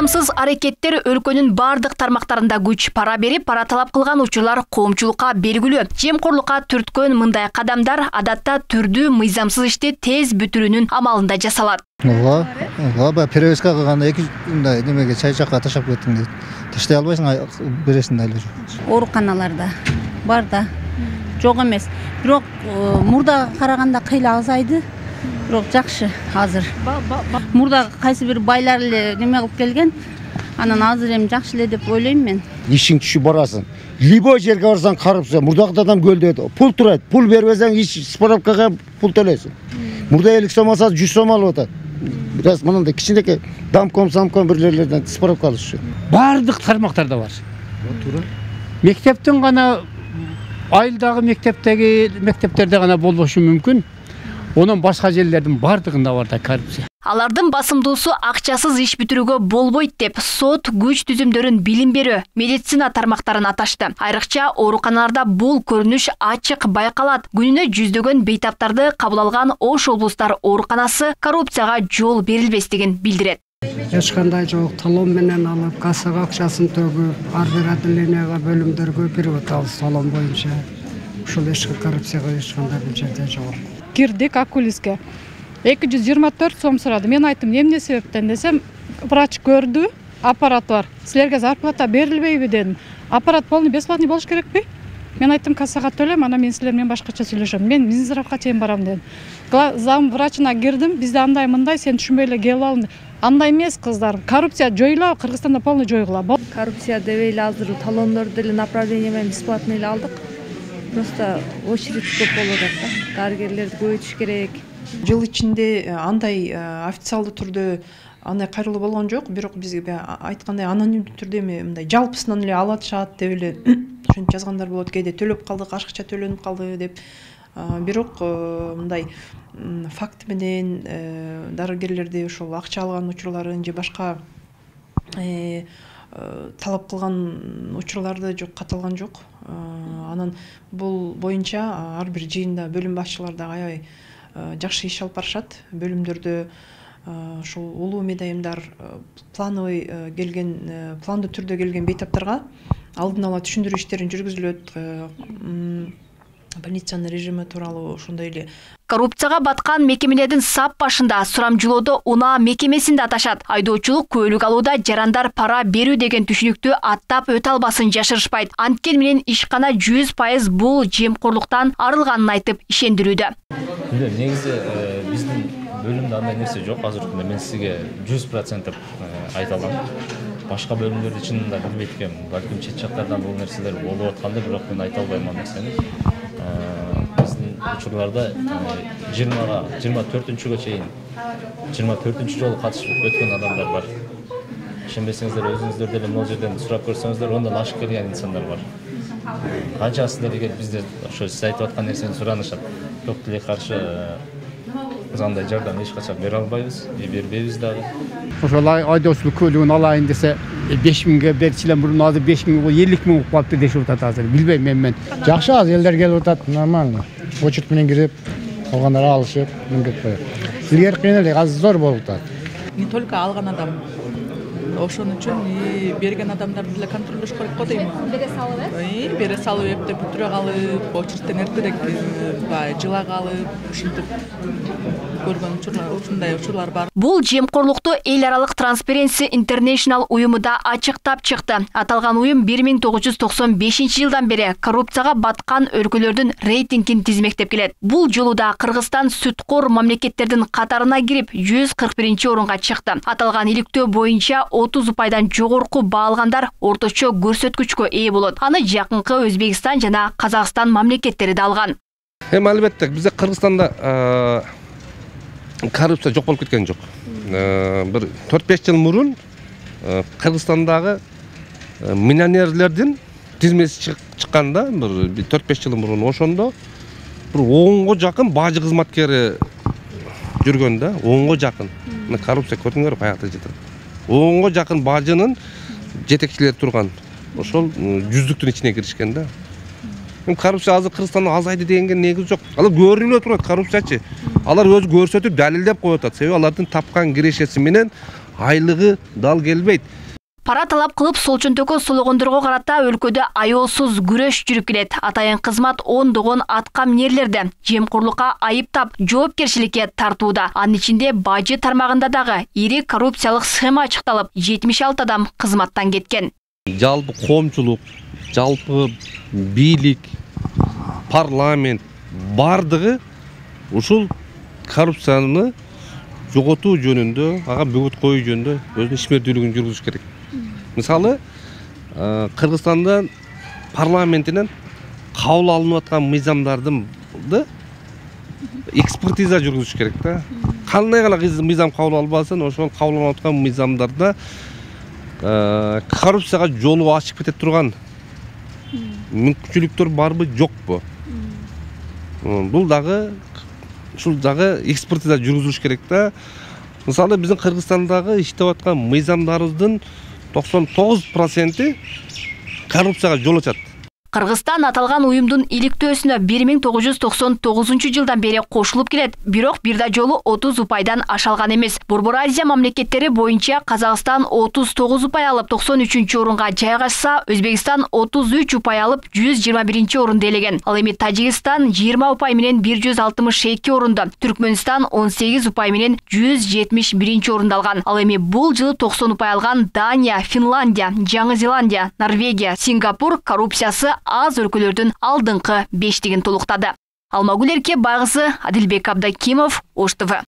Мыйзамсыз аракеттер өлкөнүн бардык тармактарында күч пара берип, пара талап кылган учурлар коомчулукка белгилүү. Жемкорлукка түрткөн мындай кадамдар адатта түрдүү мыйзамсыз ишти тез бүтүрүүнүн амалында жасалат. Ооба, перевозка кылганда эки мындай немеге чай чакка ташап кеттим дейт. Таштай албайсың, бересиң да эле жок. Ооруканаларда бар да. Жок эмес. Бирок мурдага караганда кыйла азайды. Бирок жакшы азыр. Мурда кайсы бир байлар эле неме кылып келген. Анан азыр эми жакшы эле деп ойлойм мен. Ишиң түшүп барасың. Любой жерге барсаң коррупция, мурдагы адам көлдөйт. Пул турат. Пул бербесең иш справкага пул төлөйсүң. Мурда 50 сом алса 100 сом алып атат. Biraz мындай кичинекей дамком бирлерден справка алышы. Бардык тармактарда бар. Мектептен гана айылдагы мектептерде гана болбошу мүмкүн. Онун башка жерлердин бардыгында бар да коррупция. Алардын басымдуусу акчасыз иш бүтүрүүгө болбойт деп сот күч түзүмдөрүн билим берүү, медицина тармактарын аташты. Айрыкча ооруканаларда бул көрүнүш ачык байкалат. Күнүнө жүздөгөн бейтаптарды кабыл алган Ош облустар ооруканасы коррупцияга жол берилбестигин билдирет. Эч кандай жок, талон менен алып, кассага акчасын төгүп, ар бир отделенияга бөлүмдөргө перевод алып талон боюнча. Ушул коррупцияга эч кандай бул жерде жок. Кирдик окулистке. 224 сом сурады. Мен айттым, эмне себептен десем, врач көрдү, аппарат бар. Силерге зарплата берилбейби дедим. Аппарат полный бесплатный болуш керекпи? Мен айттым, кассага төлөйм, ана мен силер менен башкача сүйлөшөм. Мен Минздравга чейин барам дедим. Зам врачына кирдим, бизде андай мындай, сен түшүнбөй эле келип алдың. Андай эмес кыздар. Коррупция жойула, Кыргызстанда полный жойгула. Коррупция дебей эле азыр талондорду деле направление менен бесплатный эле алдык. Просто очередь көп болуп атат да. Дарыгерлерди көбөйтүш керек. Жыл ичинде андай официалдуу түрдө андай кайрылуу болгон жок, бирок бизге айткандай анонимдүү түрдө мындай жалпысынан эле алатышат деп эле ошентип жазгандар болот. Кээде төлөп калдык, ашыкча төлөнүп калды деп. Бирок мындай факт менен дарыгерлерди ошол акча алган учурларын же башка талап кылган учурларды жок каталган жок. Анан бул боюнча ар бир жыйында бөлүм башчылары да аябай жакшы иш алып барышат. Бөлүмдөрдө ошол улуу медайымдар плановый келген, пландуу түрдө келген бейтаптарга алдын ала түшүндүрүү иштерин жүргүзүлөт. Больницанын режими тууралуу ошондой эле. Коррупцияга баткан мекемелердин сап башында сурамжылоодо унаа мекемесин да аташат. Айдоочулук, көйлүк алууда жарандар пара берүү деген түшүнүктү аттап өтө албасын жашырышпайт. Анткени менен ишкана 100% бул жемкорлуктан арылганын айтып ишендирүүдө. Негизи биздин бөлүмдө андай нерсе жок. Азыр күндө мен сизге 100% айта алам. Башка бөлүмдөрдө чынында билбейт экем. Балким чет жактардан бул нерселер болуп атканда, бирок мен айта албайм ал нерсени. Биздин учурларда 24-күнгө чейин 24-жолу катышып өткөн адамдар бар. Ишенбесеңиздер өзүңүздөр деле могу жерден сурап көрсөңүздөр, ондан ашык келген инсандар бар. Канчасында деген бизде ошо сиз айтып аткан нерсени суранышат. Көп тиле каршы андай жардам эч качан бере албайбыз, бербейбиз дагы. Ошол айдоочулук көйлөгүн алайын десе 5000ге берчилен мурун азыр 5000 50 000 калыпты дешип атат азыр. Билбейм мен. Жакшы, аз элдер келип атат, нормально. Очередь менен кирип, калгандар алышып, мындай коюп. Силер кыйын эле, азыр зор болуп атат. Не только алган адам. Ошон үчүн берген адамдарды деле контролдош керек го дейм. Бере салып, бере салып, эптеп бүтүрө калып, очередтен эртерээк жыла калып, ушинтип көргөн учурлар бар. Бул жемкорлукту эл аралык Transparency International уюму да ачыктап чыкты. Аталган уюм 1995-жылдан бери коррупцияга баткан өлкөлөрдүн рейтингин тизмектеп келет. Бул жолу да Кыргызстан сүткор мамлекеттердин катарына кирип 141-орунга чыкты. Аталган иликтөө боюнча 30 пайдан жогорку баалгандар орточо көрсөткүчкө ээ болот. Аны жакынкы Өзбекстан жана Казакстан мамлекеттери да алган. Албетте бизде Кыргызстанда коррупция жок болуп кеткен жок. Бир 4-5 жыл мурун Кыргызстандагы миллионерлердин тизмеси чыкканда, бир 4-5 жыл мурун ошондо бир 10го жакын бажы кызматкери жүргөн да, 10го жакын. Коррупция көрдүңөр каякта жетет. 10го жакын бажынын жетекчилери турган. Ошол 100-дүктүн ичине киришкен да. Коррупция азыр Кыргызстанда азайды дегенге негиз жок. Алар көрүнүп турат коррупциячы. Алар өзү көрсөтүп далилдеп коюп атат. Себеби алардын тапкан кирешеси менен айлыгы дал келбейт. Пара талап кылып солчонтөкө сулугондорго карата өлкөдө аеосуз күрөш жүрүп келет. Атайын кызмат ондогон аткам нерлерди жемкорлукка айыптап жоопкерчиликке тартууда. Анын ичинде бажы тармагында дагы ири коррупциялык схема ачыкталып, 76 адам кызматтан кеткен. Жалпы коомчулук, жалпы бийлик, парламент бардыгы ушул коррупцияны жоготуу жөнүндө, ага бөгөт коюу жөнүндө өзүнүн ишмердүүлүгүн жүргүзүш керек. Мисалы, Кыргызстанда парламентинен кабыл алынып аткан мыйзамдарды экспертиза жүргүзүш керек да. Кандай гана мыйзам кабыл албасын, ошол кабыл алынып аткан мыйзамдарда коррупцияга жолу ачып кете турган мүмкүнчүлүктөр барбы, жокпу? Бул дагы ушул дагы экспертиза жүргүзүлүш керек да. Мисалы, биздин Кыргызстандагы иштеп аткан мыйзамдарыбыздын 99% коррупцияга жол ачат. Кыргызстан аталган уюмдун иликтөөсүнө 1999 жылдан бери кошулуп келет, бирок бир да жолу 30 упайдан ашалган эмес. Борбор Азия мамлекеттери боюнча Казакстан 39 упай алып 93 орунга жайгашса, Өзбекстан 33 упай алып 121 орунду ээлеген. Ал эми Тажикстан 20 упай менен 162 орунду, Түркмөнстан 18 упай менен 171 орунду алган. Ал эми бул жылы 90 упай алган Дания, Финляндия, Жаңы Зеландия, Норвегия, Сингапур коррупциясы аз өлкөлөрдүн алдыңкы 5-тигин толуктады. Алмагүл Эрке, Байгысы, Адилбек Абдакимов, Ош ТВ.